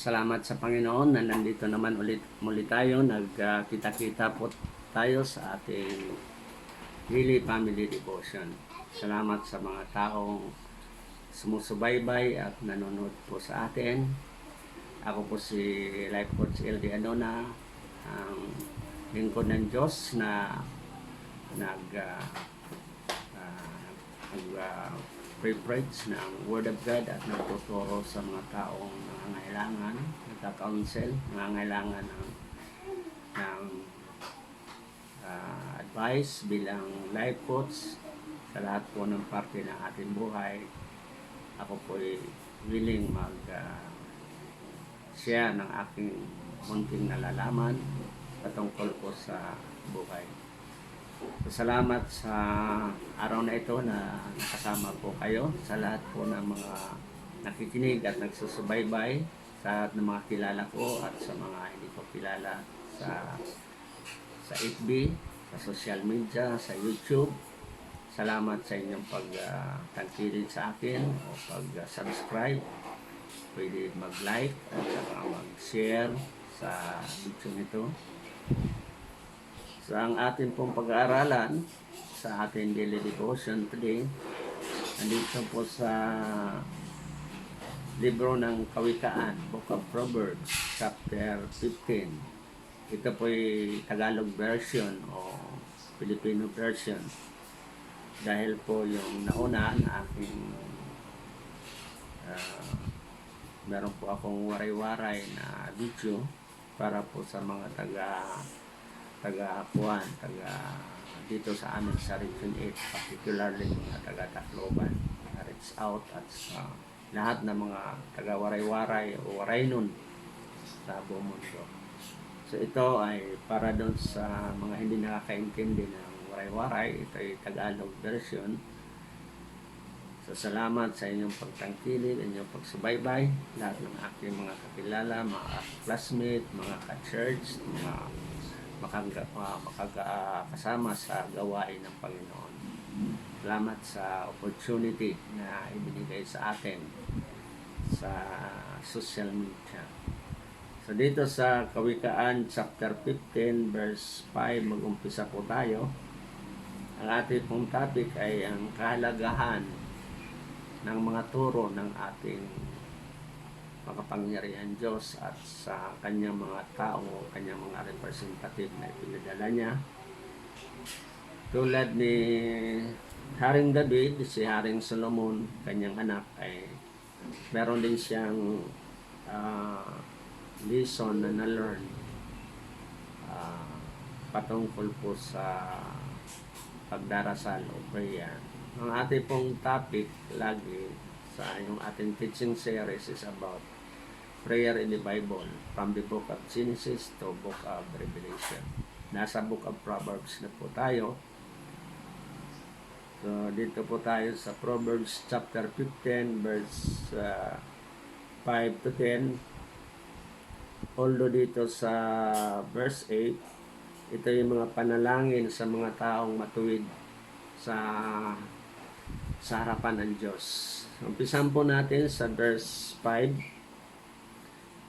Salamat sa Panginoon na nandito naman muli tayo. Nagkita-kita po tayo sa ating Daily Family Devotion. Salamat sa mga taong sumusubaybay at nanonood po sa atin. Ako po si Life Coach LD Anona, ang lingkod ng Diyos na preach ng Word of God at nagtuturo sa mga taong nangangailangan, nagka-counsel, nangangailangan ng advice bilang life coach sa lahat po ng parte ng ating buhay. Ako po ay willing share ng aking munting nalalaman patungkol po sa buhay. Salamat sa araw na ito na nakasama po kayo, sa lahat po ng mga nakikinig at nagsusubaybay, sa mga kilala ko at sa mga hindi ko kilala sa FB, sa social media, sa YouTube. Salamat sa inyong pagtangkilik sa akin o pag-subscribe. Pwede mag-like at saka mag-share sa video nito. So, ang ating pong pag-aaralan sa ating daily devotion today, nandito po sa libro ng Kawikaan, Book of Proverbs, chapter 15. Ito po ay Tagalog version o Filipino version. Dahil po yung nauna na aking meron po akong waray-waray na video para po sa mga taga dito sa amin sa Region 8, particularly mga taga-Tacloban, reach out at sa lahat ng mga taga-waray-waray o waraynon sa buong mundo. So ito ay para doon sa mga hindi nakakaintindi ng waray-waray. Ito ay Tagalog version. So salamat sa inyong pagtangkilik, inyong pagsubaybay, lahat ng aking mga kakilala, mga classmates, mga ka-church, mga makakasama sa gawain ng Panginoon. Salamat sa opportunity na ibinigay sa atin sa social media. So dito sa Kawikaan chapter 15 verse 5, mag-umpisa po tayo. Ang ating pong topic ay ang kahalagahan ng mga turo ng ating makapangyarihan Diyos at sa kanyang mga tao o kanyang mga representative na ipinadala niya. Tulad ni Haring David, si Haring Solomon, kanyang anak, ay meron din siyang lesson na na-learn patungkol po sa pagdarasal o prayer. Ang ating pong topic lagi sa yung ating teaching series is about prayer in the Bible, from the book of Genesis to book of Revelation. Nasa book of Proverbs na po tayo. So dito po tayo sa Proverbs chapter 15 verse 5 to 10. Although dito sa verse 8, ito yung mga panalangin sa mga taong matuwid sa harapan ng Diyos. Umpisan po natin sa verse 5.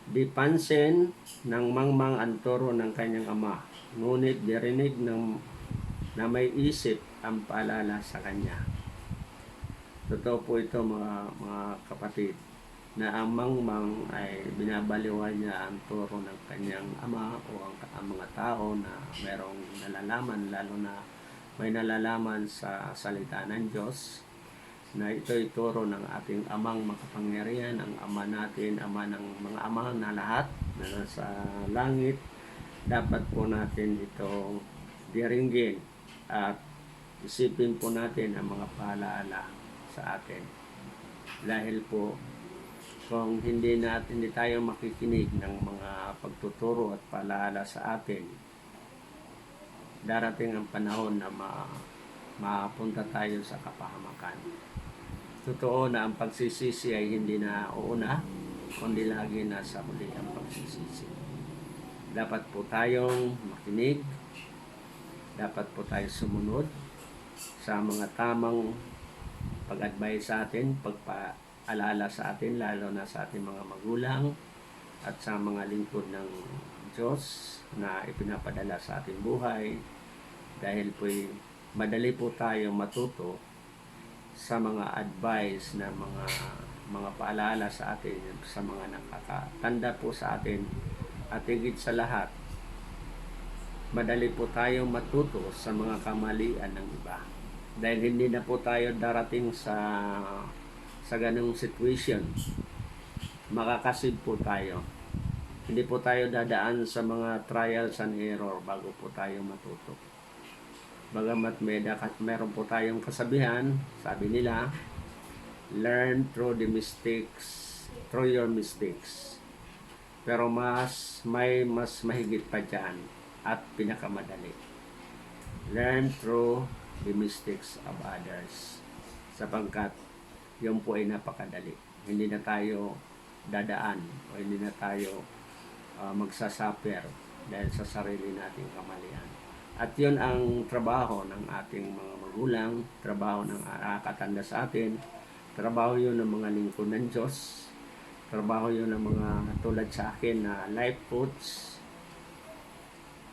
Di pansin ng mangmang ang turo ng kanyang ama, ngunit dirinig na may isip ang paalala sa kanya. Totoo po ito mga kapatid, na ang mangmang ay binabaliwan niya ang turo ng kanyang ama o ang mga tao na merong nalalaman, lalo na may nalalaman sa salita ng Diyos, na ito ituro ng ating amang makapangyarihan, ang ama natin, ama ng mga ama na lahat na nasa langit. Dapat po natin ito diringgin at isipin po natin ang mga paalaala sa atin. Dahil po kung hindi tayo makikinig ng mga pagtuturo at paalaala sa atin, darating ang panahon na mapunta tayo sa kapahamakan. Totoo na ang pagsisisi ay hindi na uuna, kundi lagi nasa muli ang pagsisisi. Dapat po tayong makinig, dapat po tayo sumunod sa mga tamang pag-advise sa atin, pagpaalala sa atin, lalo na sa ating mga magulang, at sa mga lingkod ng Diyos na ipinapadala sa ating buhay, dahil po'y madali po tayo matuto sa mga advice na mga paalala sa atin sa mga nakakatanda po sa atin, at higit sa lahat madali po tayo matuto sa mga kamalian ng iba, dahil hindi na po tayo darating sa ganung situation. Makakasid po tayo, hindi po tayo dadaan sa mga trials and error bago po tayo matuto. Bagamat meron po tayong kasabihan, sabi nila, learn through your mistakes. Pero mas mahigit pa dyan at pinakamadali, learn through the mistakes of others, sapagkat yun po ay napakadali. Hindi na tayo dadaan o hindi na tayo magsasuffer dahil sa sarili nating kamalian. At yun ang trabaho ng ating mga magulang, trabaho ng nakakatanda sa atin, trabaho yun ng mga lingkod ng Diyos, trabaho yun ng mga tulad sa akin na life coach.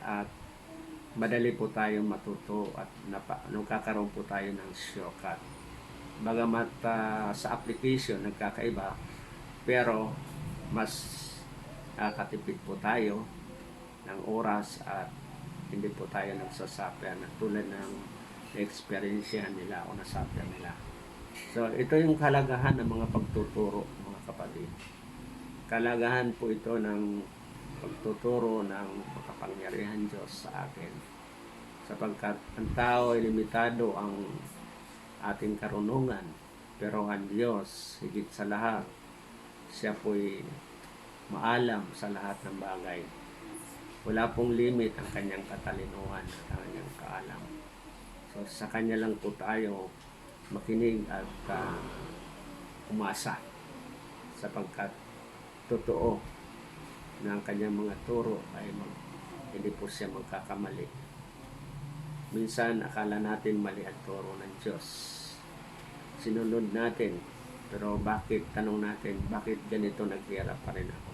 At madali po tayong matuto at nagkakaroon po tayo ng shortcut. Bagamat sa application nagkakaiba, pero mas katipid po tayo ng oras at hindi po tayo nagsasuffer na tulad ng experience nila o nasuffer nila. So ito yung kalagahan ng mga pagtuturo, mga kapatid. Kalagahan po ito ng pagtuturo ng makapangyarihan Diyos sa atin, sapagkat ang tao ay limitado ang ating karunungan, pero ang Diyos higit sa lahat, siya po'y maalam sa lahat ng bagay. Wala pong limit ang kanyang katalinuhan at ang kanyang kaalam. So sa kanya lang po tayo makinig at umasa, sapagkat totoo na ang kanyang mga turo ay hindi po siya magkakamali. Minsan akala natin mali ang turo ng Diyos, sinunod natin, pero tanong natin, bakit ganito naghirap pa rin ako?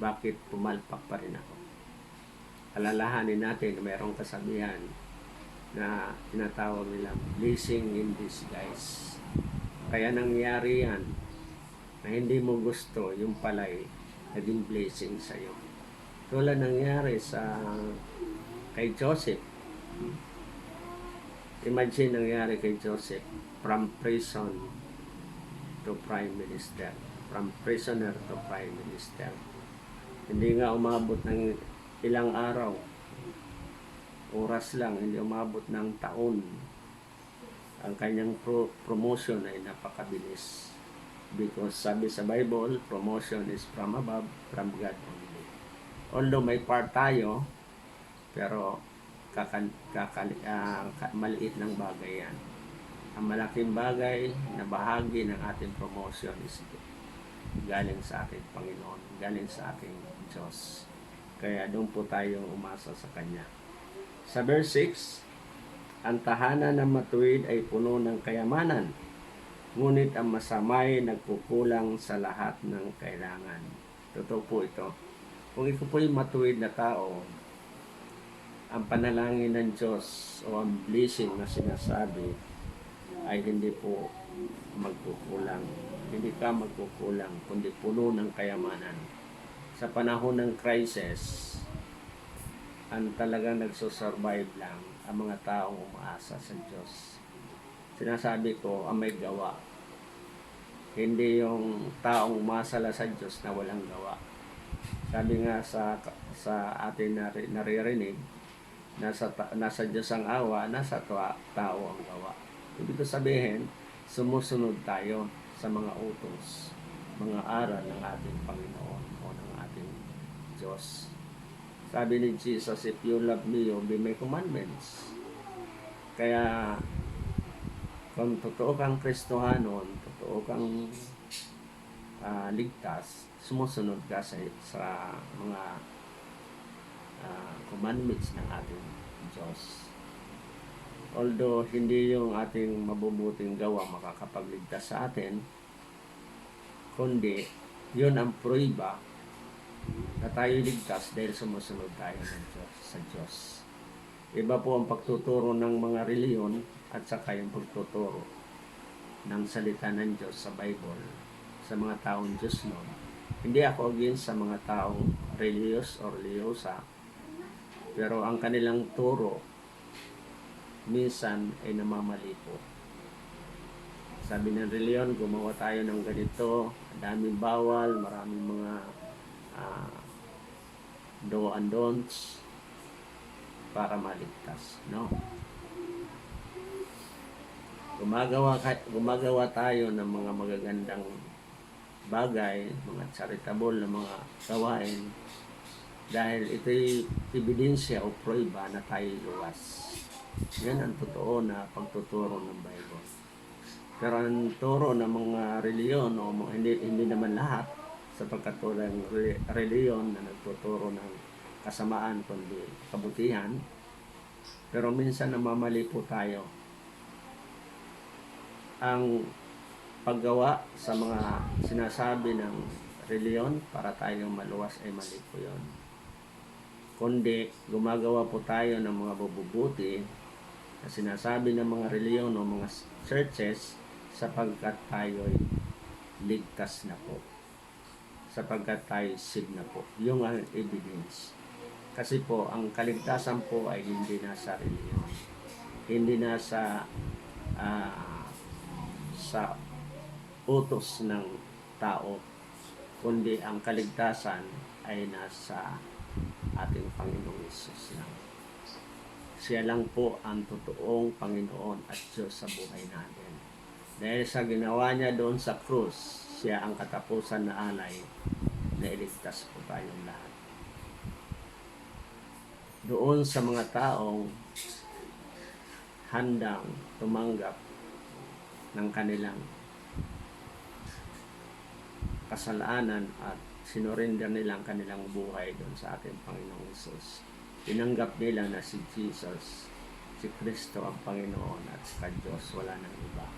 Bakit pumalpak pa rin ako? Alalahanin natin, mayroong kasabihan na tinatawag nilang blessing in disguise. Kaya nangyari yan na hindi mo gusto, yung pala'y naging blessing sa iyo. Tulad nangyari kay Joseph. Imagine nangyari kay Joseph, from prison to prime minister, from prisoner to prime minister. Hindi nga umabot ng ilang araw, oras lang, hindi umabot ng taon. Ang kanyang promotion ay napakabilis. Because sabi sa Bible, promotion is from above, from God only. Although may part tayo, pero maliit ng bagay yan. Ang malaking bagay na bahagi ng ating promotion is galing sa ating Panginoon, galing sa ating Diyos. Kaya doon po tayo umasa sa Kanya. Sa verse 6, ang tahanan ng matuwid ay puno ng kayamanan, ngunit ang masamay nagkukulang sa lahat ng kailangan. Totoo po ito. Kung ikaw po yung matuwid na tao, ang panalangin ng Diyos o ang blessing na sinasabi ay hindi po magkukulang. Hindi ka magkukulang, kundi puno ng kayamanan. Sa panahon ng crisis, ang talagang nagsusurvive lang ang mga taong umaasa sa Diyos. Sinasabi ko, ang may gawa. Hindi yung taong umasa lang sa Diyos na walang gawa. Sabi nga sa atin naririnig, nasa Diyos ang awa, nasa tao ang gawa. Ibig sabihin, sumusunod tayo sa mga utos, mga aral ng ating Panginoon o ng ating Diyos. Sabi ni Jesus, if you love me, obey my commandments. Kaya, kung totoo kang Kristohanon, totoo kang ligtas, sumusunod ka sa mga commandments ng ating Diyos. Although hindi yung ating mabubuting gawa makakapagligtas sa atin, kundi yun ang pruiba na tayo ligtas dahil sumusunod tayo sa Diyos. Iba po ang pagtuturo ng mga reliyon at saka yung pagtuturo ng salita ng Diyos sa Bible sa mga taong Diyos noon. Hindi ako against sa mga taong religious or religyosa, pero ang kanilang turo minsan ay namamali po. Sabi ng reliyon, gumawa tayo ng ganito, daming bawal, maraming mga do and don'ts para maligtas. No? Gumagawa tayo ng mga magagandang bagay, mga charitable na mga gawain dahil ito'y ebidensya o prueba na tayo luwas. Yan ang totoo na pagtuturo ng Bible. Pero ang turo ng mga reliyon o hindi naman lahat, sapagkat walang reliyon na nagtuturo ng kasamaan kundi kabutihan. Pero minsan namamali po tayo. Ang paggawa sa mga sinasabi ng reliyon para tayong maluwas ay mali po yun. Kundi gumagawa po tayo ng mga bububuti na sinasabi ng mga reliyon o mga churches sapagkat tayo'y ligtas na po. Sapagkat tayo saved na po. Yung ang evidence. Kasi po, ang kaligtasan po ay hindi na sa reliyon. Hindi na sa utos ng tao, kundi ang kaligtasan ay nasa ating Panginoong Hesus lang. Siya lang po ang totoong Panginoon at Diyos sa buhay natin. Dahil sa ginawa niya doon sa krus, siya ang katapusan na alay na iligtas po tayong lahat. Doon sa mga taong handang tumanggap ng kanilang kasalanan at sinurinder nila ang kanilang buhay doon sa ating Panginoong Hesus. Tinanggap nila na si Jesus, si Kristo ang Panginoon at sa Diyos, wala nang iba.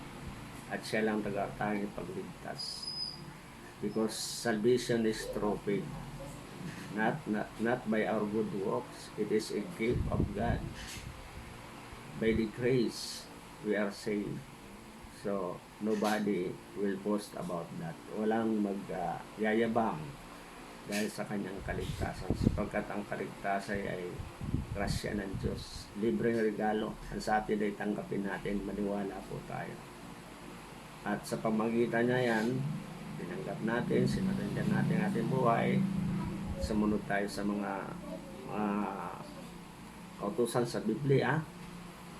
At siya lang tagatanging pagligtas. Because salvation is through faith. Not by our good works. It is a gift of God. By the grace, we are saved. So, nobody will boast about that. Walang magyayabang dahil sa kanyang kaligtasan. Sapagkat ang kaligtasan ay grasya ng Diyos. Libreng regalo. Ang sa atin ay tanggapin natin. Maniwala po tayo. At sa pamagitan niya yan, tinanggap natin, sinurinder natin ating buhay, sumunod tayo sa mga kautusan sa Biblia,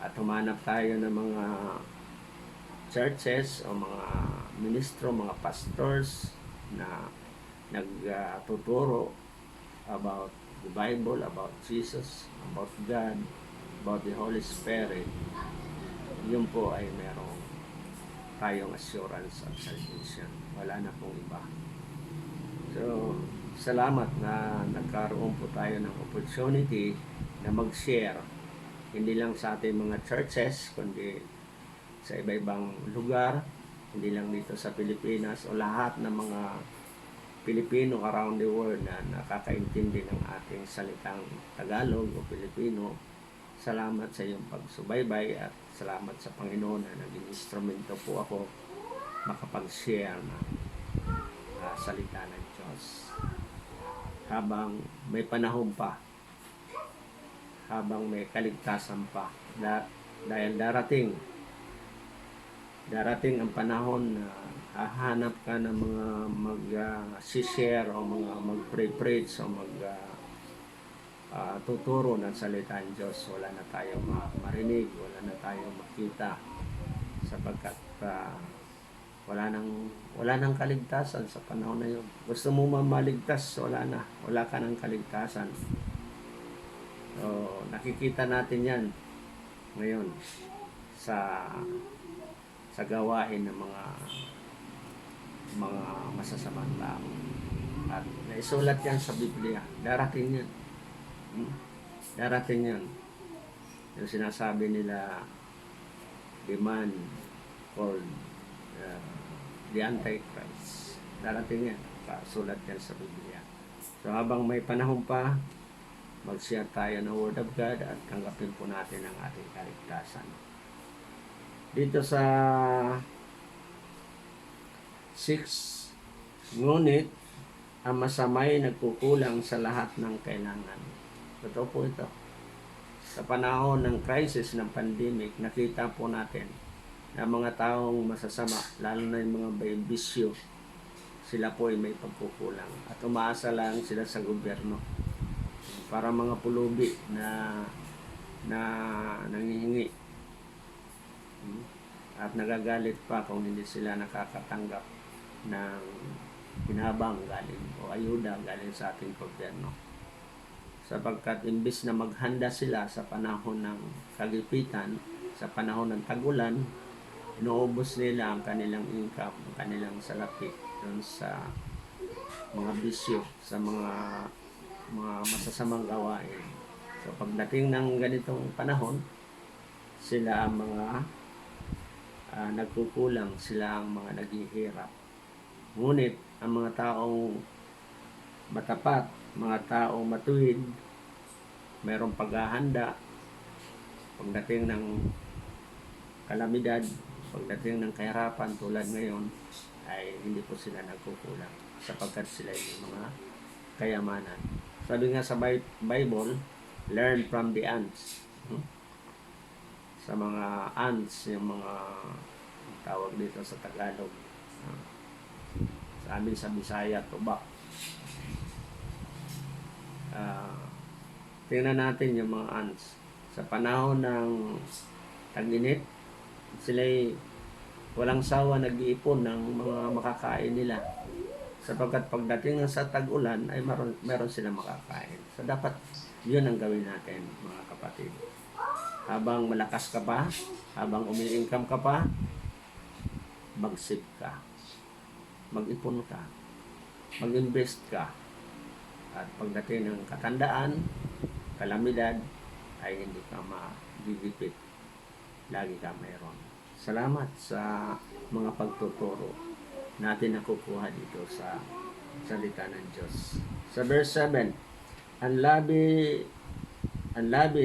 at humanap tayo ng mga churches o mga ministro, mga pastors na nagtuturo about the Bible, about Jesus, about God, about the Holy Spirit. Yun po ay merong tayong assurance of salvation. Wala na pong iba. So, salamat na nagkaroon po tayo ng opportunity na mag-share hindi lang sa ating mga churches kundi sa iba-ibang lugar, hindi lang dito sa Pilipinas o lahat ng mga Pilipino around the world na nakakaintindi ng ating salitang Tagalog o Pilipino. Salamat sa iyong pagsubaybay at salamat sa Panginoon na naging instrumento po ako makapag-share ng salita ng Diyos. Habang may panahon pa, habang may kaligtasan pa, dahil darating ang panahon na hahanap ka ng mga mag-share o mga mag-preach o tuturo ng salita ng Diyos. Wala na tayo marinig, wala na tayo makita sapagkat wala nang kaligtasan sa panahon na yun. Gusto mo maligtas, wala ka ng kaligtasan. So, nakikita natin yan ngayon sa gawain ng mga masasamang tao. At naisulat yan sa Biblia. Darating yan. Darating yan. Yung sinasabi nila, the man called the Antichrist. Darating yan. Sulat yan sa Biblia. So habang may panahon pa, mag-share tayo ng Word of God at tanggapin po natin ang ating kaligtasan. Dito sa 6, ngunit ang masama'y nagkukulang sa lahat ng kailangan. Totoo po ito. Sa panahon ng crisis ng pandemic, nakita po natin na mga taong masasama, lalo na yung mga may bisyo, sila po ay may pagkukulang. At umaasa lang sila sa gobyerno. Para mga pulubi na nangihingi. At nagagalit pa kung hindi sila nakakatanggap ng hinabang galing o ayuda galing sa ating gobyerno. Sapagkat imbis na maghanda sila sa panahon ng kagipitan, sa panahon ng tag-ulan, inuubos nila ang kanilang income, ang kanilang salapi doon sa mga bisyo, sa mga masasamang gawain. So pagdating ng ganitong panahon, sila ang mga nagkukulang, sila ang mga naghihirap. Ngunit ang mga taong matapat, mga taong matuwid, mayroong paghahanda pagdating ng kalamidad, pagdating ng kahirapan tulad ngayon, ay hindi po sila nagkukulang sapagkat sila ay mga kayamanan. Sabi nga sa Bible, learn from the ants. Sa mga ants, yung mga tawag dito sa Tagalog. Sa amin sa Bisaya, tubak. Tingnan natin yung mga ants. Sa panahon ng tag-init, sila'y walang sawa nag-iipon ng mga makakain nila. Sapagkat pagdating sa tag-ulan, ay meron silang makakain. So dapat yun ang gawin natin, mga kapatid. Habang malakas ka pa, habang umi-income ka pa, mag-save ka. Mag-ipon ka. Mag-invest ka. At pagdating ng katandaan, kalamidad, ay hindi ka magigipit. Lagi ka mayroon. Salamat sa mga pagtuturo natin nakukuha dito sa salita ng Diyos. Sa verse 7, ang labi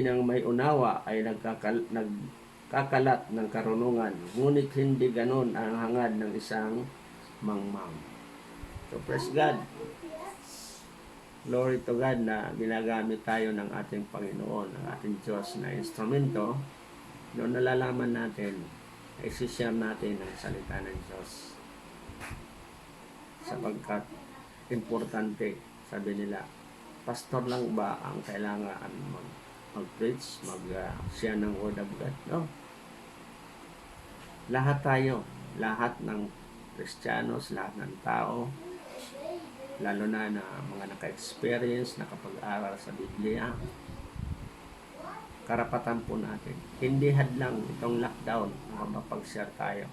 ng may unawa ay nagkakalat ng karunungan, ngunit hindi ganon ang hangad ng isang mangmang. So praise God. Glory to God na ginagamit tayo ng ating Panginoon, ng ating Diyos na instrumento. Doon nalalaman natin, i-share natin ang salita ng Diyos. Sapagkat importante, sabi nila, pastor lang ba ang kailangan mag-preach, mag-share ng Word of God? No. Lahat tayo, lahat ng Kristiyanos, lahat ng tao, lalo na mga naka-experience, nakapag-aral sa Biblia, karapatan po natin. Hindi hadlang itong lockdown na mapag-share tayo.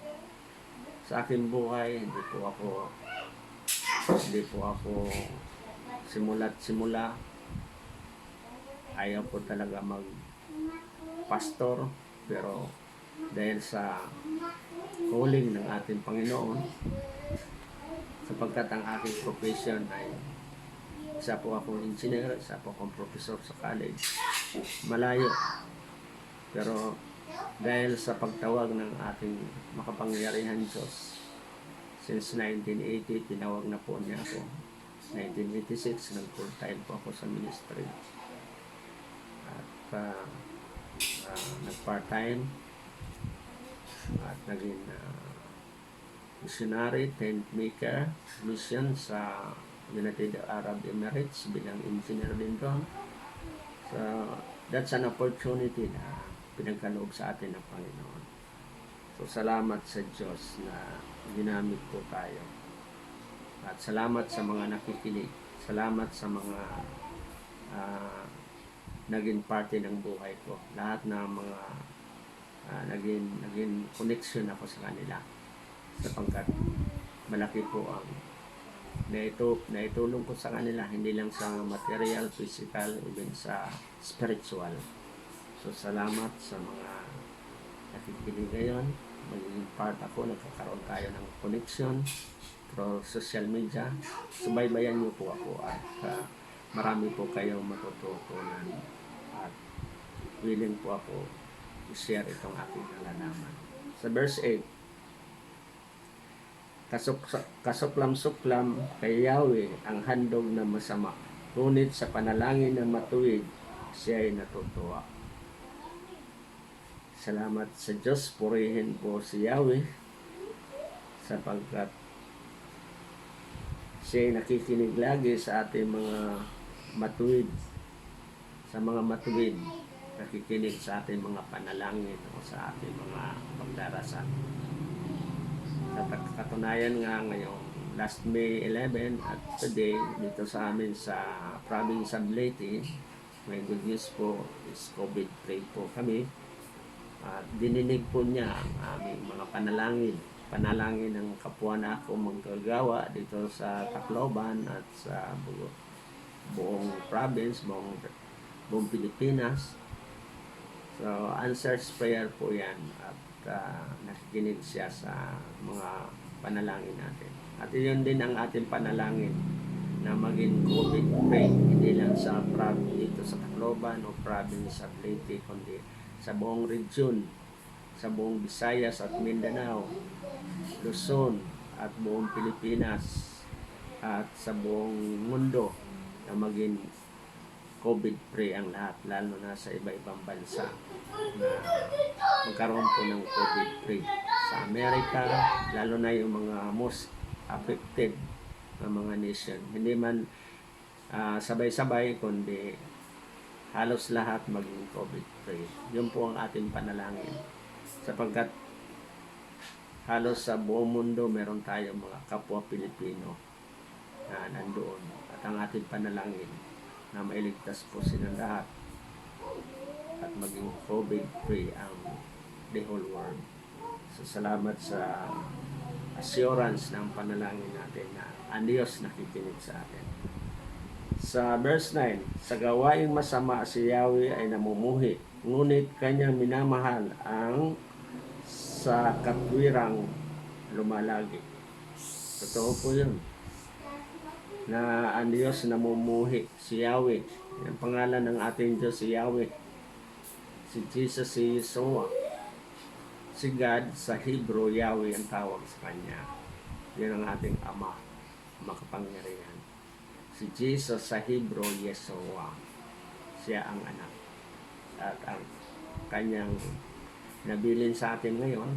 Sa aking buhay, hindi po ako simula ayaw po talaga mag-pastor, pero dahil sa calling ng ating Panginoon, sapagkat ang aking profession ay isa po akong engineer, isa po akong professor sa college, malayo. Pero dahil sa pagtawag ng ating makapangyarihan Diyos, since 1980, tinawag na po niya ako. 1986, nag-full time po ako sa ministry. At nag-part-time at naging missionary, tent maker, mission sa United Arab Emirates bilang engineer din doon. So, that's an opportunity na pinagkaloob sa atin ng Panginoon. So, salamat sa Diyos na ginamit po tayo. At salamat sa mga nakikinig. Salamat sa mga naging parte ng buhay ko. Lahat ng mga naging connection ako sa kanila. Sapagkat malaki po ang naitulong ko sa kanila, hindi lang sa material, physical, even sa spiritual. So salamat sa mga nakikinig ngayon. Magiging part ako, nagkakaroon tayo ng connection through social media. Subaybayan niyo po ako at marami po kayong matututunan at willing po ako i-share itong aking nalalaman. Sa verse 8, kasuklam-suklam kay Yahweh ang handog na masama, ngunit sa panalangin na matuwid, siya ay natutuwa. Salamat sa Diyos, purihin po si Yahweh sapagkat siya ay nakikinig lagi sa ating mga matuwid, sa mga matuwid, nakikinig sa ating mga panalangin o sa ating mga pagdarasal. Sa katunayan nga ngayong last May 11 at today dito sa amin sa province of Leyte, may good news po is COVID-free po kami. At dininig po niya ang aming mga panalangin ng kapwa na ako manggagawa dito sa Tacloban at sa buong province, buong Pilipinas. So, answers prayer po yan at nakikinig siya sa mga panalangin natin. At yun din ang ating panalangin na maging COVID-free, hindi lang sa dito sa Tacloban o province of Leyte, kundi sa buong region, sa buong Visayas at Mindanao, Luzon at buong Pilipinas at sa buong mundo na maging COVID-free ang lahat, lalo na sa iba-ibang bansa na magkaroon po ng COVID-free. Sa Amerika, lalo na yung mga most affected na mga nation. Hindi man sabay-sabay, kundi halos lahat maging COVID-free. Yun po ang ating panalangin. Sapagkat halos sa buong mundo meron tayong mga kapwa Pilipino na nandoon. At ang ating panalangin na mailigtas po silang lahat at maging COVID-free ang the whole world. So salamat sa assurance ng panalangin natin na ang Diyos nakikinig sa atin. Sa verse 9, sa gawaing masama si Yahweh ay namumuhi, ngunit kanyang minamahal ang sa katwirang lumalagi. Totoo po yun. Na ang Diyos namumuhi, si Yahweh. Ang pangalan ng ating Diyos si Yahweh. Si Jesus, si Yeshua. Si God, sa Hebrew, Yahweh ang tawag sa Kanya. Yan ang ating Ama, makapangyarihan. Si Jesus sa Hebrew, Yeshua. Siya ang anak. At ang Kanyang nabilin sa atin ngayon,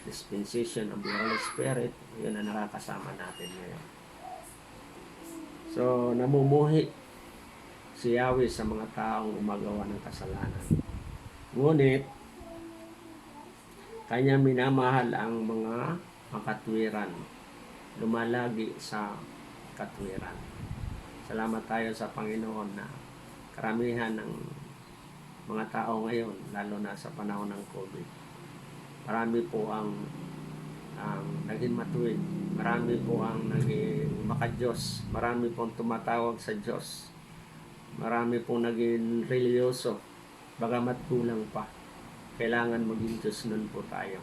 dispensation of the Holy Spirit, yun ang nakakasama natin ngayon. So, namumuhi si Yahweh sa mga taong gumagawa ng kasalanan. Ngunit, Kanya minamahal ang mga makatwiran, lumalagi sa katwiran. Salamat tayo sa Panginoon na karamihan ng mga tao ngayon, lalo na sa panahon ng COVID, marami po ang naging matuwid, marami po ang naging makadiyos, marami pong tumatawag sa Diyos, marami pong naging religyoso, bagamat kulang pa. Kailangan maging Diyos nun po tayo.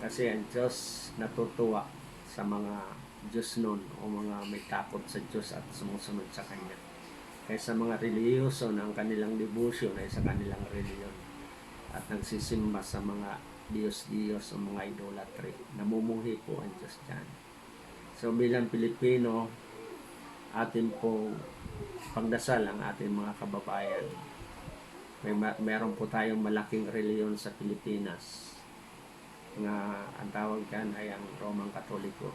Kasi ang Diyos natutuwa sa mga Diyos nun o mga may takot sa Diyos at sumusunod sa Kanya. Kaysa mga religyoso na ang kanilang devotion ay sa kanilang reliyon at nagsisimba sa mga Diyos-Diyos o mga idolatry. Namumuhi po ang Diyos dyan. So bilang Pilipino, atin po pagdasal ang ating mga kababayan. Meron po tayong malaking reliyon sa Pilipinas nga ang tawag dyan ay ang Roman Katoliko.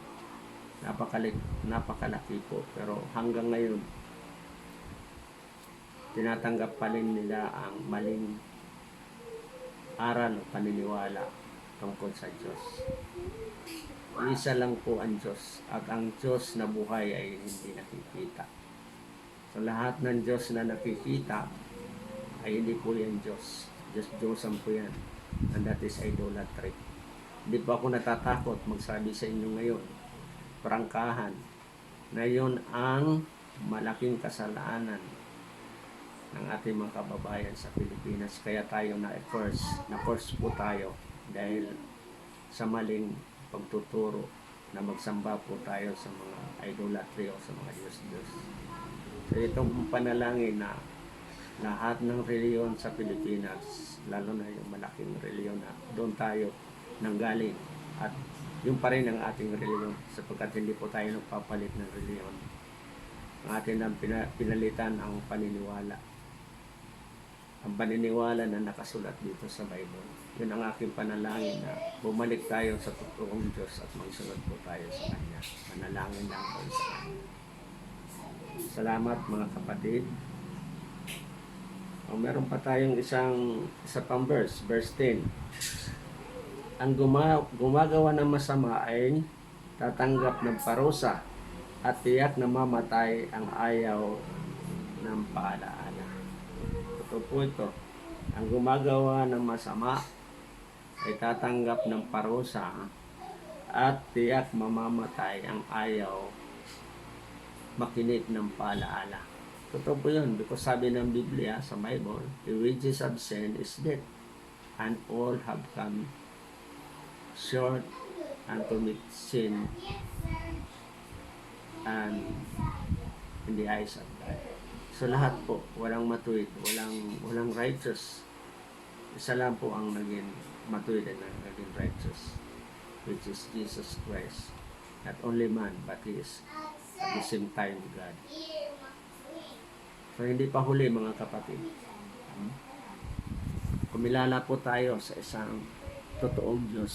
Napakalaki po, pero hanggang ngayon tinatanggap pa rin nila ang maling aral o paniniwala tungkol sa Diyos. Isa lang po ang Diyos at ang Diyos na buhay ay hindi nakikita. So lahat ng Diyos na nakikita ay hindi po yan Diyos. Diyosan po yan. And that is idolatry. Hindi po ako natatakot magsabi sa inyo ngayon, prangkahan, na yun ang malaking kasalanan ng ating mga kababayan sa Pilipinas. Kaya tayo na-curse po tayo dahil sa maling pagtuturo na magsamba po tayo sa mga idolatry o sa mga Diyos-Diyos. So itong panalangin na lahat ng reliyon sa Pilipinas, lalo na yung malaking reliyon na doon tayo nanggaling, at yung pa rin ang ating reliyon sapagkat hindi po tayo nagpapalit ng reliyon. Ang atin ang pinalitan ang paniniwala. Ang paniniwala na nakasulat dito sa Bible. Yun ang aking panalangin na bumalik tayo sa totoong Diyos at magsunod po tayo sa Kanya. Panalangin lang po sa Kanya. Salamat mga kapatid. Meron pa tayong isa pang verse 10. Ang gumagawa ng masama ay tatanggap ng parusa at tiyak na mamatay ang ayaw ng paalaala. Ito po ito. Ang gumagawa ng masama ay tatanggap ng parusa at tiyak mamamatay ang ayaw makinig ng paalaala. Totoo po yun, because sabi ng Biblia sa Bible, the wages of sin is death, and all have come short and commit sin and in the eyes of God. So lahat po, walang matuwid, walang righteous. Isa lang po ang naging matuwid at naging righteous, which is Jesus Christ. Not only man, but He is at the same time God. So hindi pa huli mga kapatid. Kumilala po tayo sa isang totoong Diyos.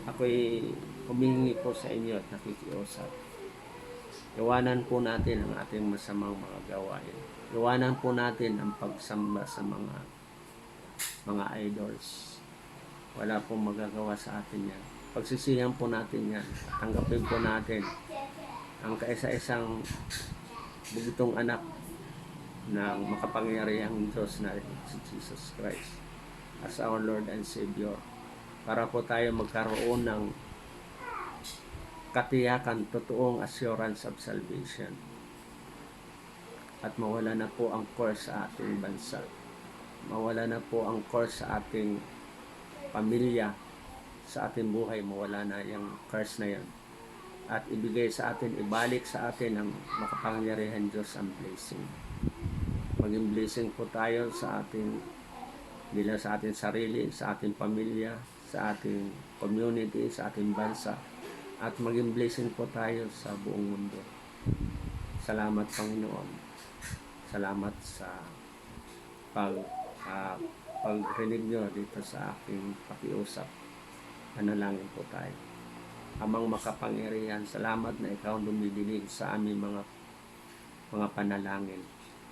Ako'y humingi po sa inyo at nakikiusap. Iwanan po natin ang ating masamang mga gawain. Iwanan po natin ang pagsamba sa mga idols. Wala pong magagawa sa atin yan. Pagsisihan po natin yan. Tanggapin po natin ang kaisa-isang bugtong anak ng makapangyarihang Diyos na si Jesus Christ as our Lord and Savior, para po tayo magkaroon ng katiyakan, totoong assurance of salvation, at mawala na po ang curse sa ating bansa, mawala na po ang curse sa ating pamilya, sa ating buhay, mawala na yung curse na yan, at ibigay sa atin, ibalik sa atin ang makapangyarihan Diyos ang blessing. Maging blessing po tayo sa ating, nila sa ating sarili, sa ating pamilya, sa ating community, sa ating bansa, at maging blessing po tayo sa buong mundo. Salamat Panginoon. Salamat sa pagrinig nyo dito sa aking pakiusap. Panalangin po tayo. Amang makapangyarihan, salamat na ikaw dumidinig sa aming mga panalangin.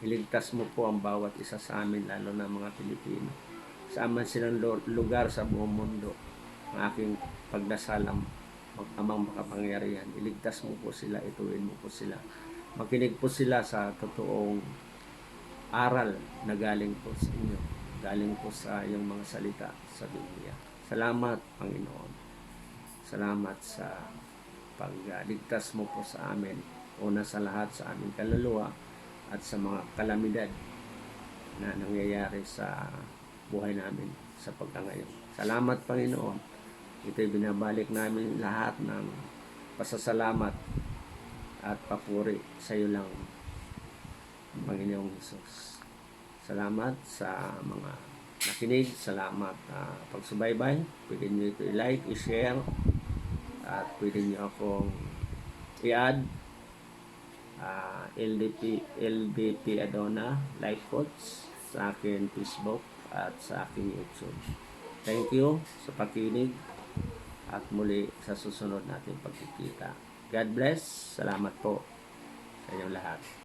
Iligtas mo po ang bawat isa sa amin, lalo na mga Pilipino. Saan man silang lugar sa buong mundo, ang aking pagdasalam, amang makapangyarihan, iligtas mo po sila, ituwin mo po sila. Makinig po sila sa totoong aral na galing po sa inyo, galing po sa iyong mga salita sa Biblia. Salamat Panginoon. Salamat sa pagligtas mo po sa amin. Una sa lahat sa aming kaluluwa at sa mga kalamidad na nangyayari sa buhay namin sa pagkangayon. Salamat Panginoon. Ito'y binabalik namin lahat ng pasasalamat at papuri sa iyo lang, Panginoong Hesus. Salamat sa mga nakinig. Salamat pagsubaybay. Pwede nyo ito i-like, i-share, at pwede nyo akong i-add LDP Adona Life Coach sa akin Facebook at sa aking YouTube. Thank you sa pakinig at muli sa susunod natin pagkikita. God bless. Salamat po sa inyong lahat.